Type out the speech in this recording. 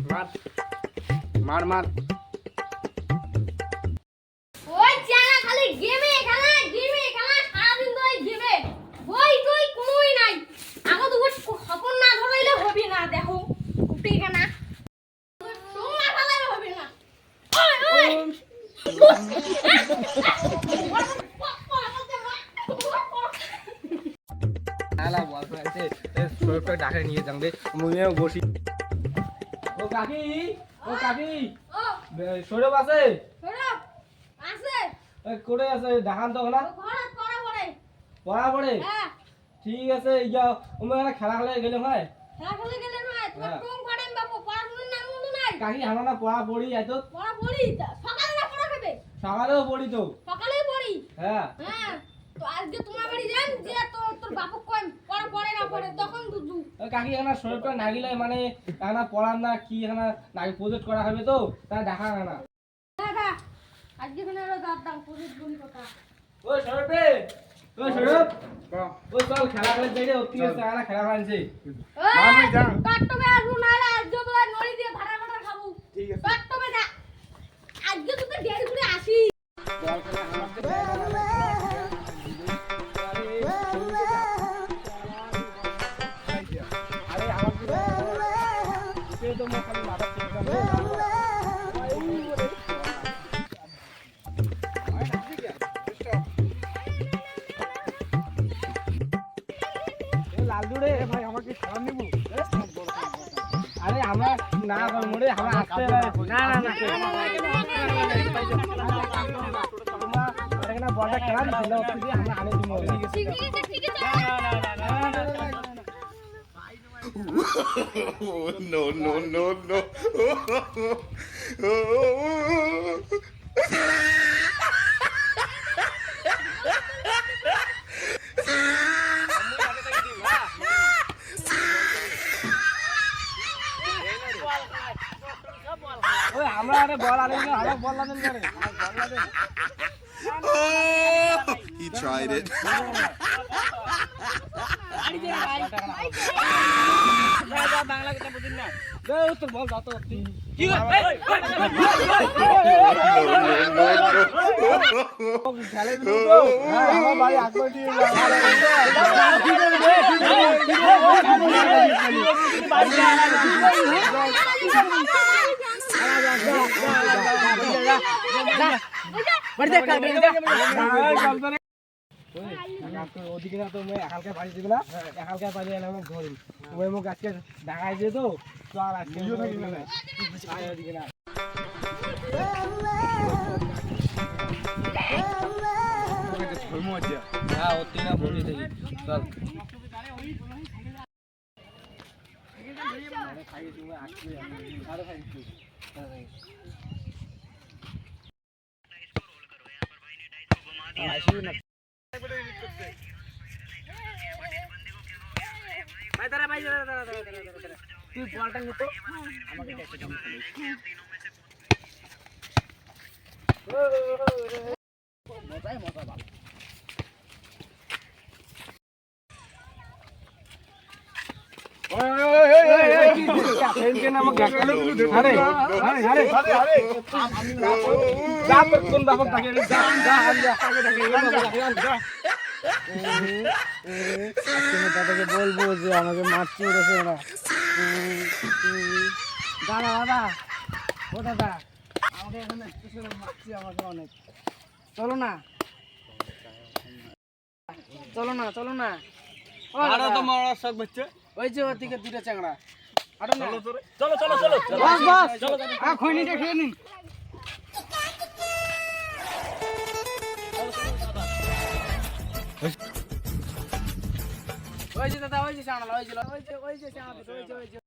মার মার মার ওই চেনা খালি গেমে খেলা সারাদিন তো এই গেমে বই তুই কোনোই নাই আগো তো খপন না ধরাইলে হবে না দেখো কুটি কেনা তোমরা ফেলাইলে হবে না ওই ওই আলা বল আছে সরটা ডাকে নিয়ে যাং দে মুইও বসি ও কাকি ও সরব আছে সরব আছে কোড়ে আছে ডাকান তো না ঘরে পড়ে পড়া পড়ে হ্যাঁ ঠিক আছে ইয়া ওমরা খেলা খেলা গেলে হয় খেলা খেলে গেলে নয় তোমার টং করেন বাবু পড়াশোনার নাম মনে নাই কাকি আমরা না পড়া পড়ি এতো পড়া পড়ি সকালে না পড়া খাবে সকালেও পড়ি তো সকালেই পড়ি হ্যাঁ হ্যাঁ তো আজকে তোমার বাড়ি যান যে তোর বাপু কই পড়ে না পড়ে তখন বুঝু কাকি এখানে শরীরটা নাগিলে মানে এখানে পড়ার না কি এখানে নাকি প্রজেক্ট করা হবে তো তাই দেখা না দাদা আজকে কোন এর দাদা প্রজেক্ট বলি কথা ওই সরব রে ওই সরব ওই চল খেলা খেলে যাই রে অতি আছে খেলা খেলা আনছে মামি যা কাটবে আসু নালে আজকে বলে নড়ি দিয়ে ভাড়া ভাড়া খাবো ঠিক আছে কাটবে না আজকে তোকে দেরি করে আসি বল খেলা আরে আমার তো মো খালি মাথা লালদুড়ে ভাই আমাকে খাওয়া নিব আরে আমরা না করবো রে আমরা আসতে না না বলটা খেলা দিছিল আমরা আনে দিব ঠিক আছে No, no, no, no. ওই আমরা আরে বল আনে না আমরা বল আনেন করে বল আনে He tried it. বাংলা কথা বুঝিন না তোর বল দাও তো কি খেলে দিল তো আমার বাড়ি আকবর দিয়ে ওদিকে তো একালকে পানি দিবি না একালকে পানি এনে আমি ধরিম ওই মুখ আজকে ঢাকাই দিয়ে তো চল আজকে থাকি না ওদিকে না হ্যাঁ অতি না বলি দেখি চল খাই তুমি আসলে আরো খাই আসলে না ভাই দাঁড়া তুই বলটা নিতো আমাকে মজাই মজা ভালো দাদাকে বলবো যে আমাকে মারতে উঠেছে না দাদা দাদা ও দাদা আমাকে এখানে মারছি আমাকে অনেক চলো না ওই যে ওদিকে দুটো চ্যাংড়া চলো খৈনিটা খেয়ে নিন ওই যে দাদা ওই যে চ্যাংড়া ওই যে চ্যাংড়া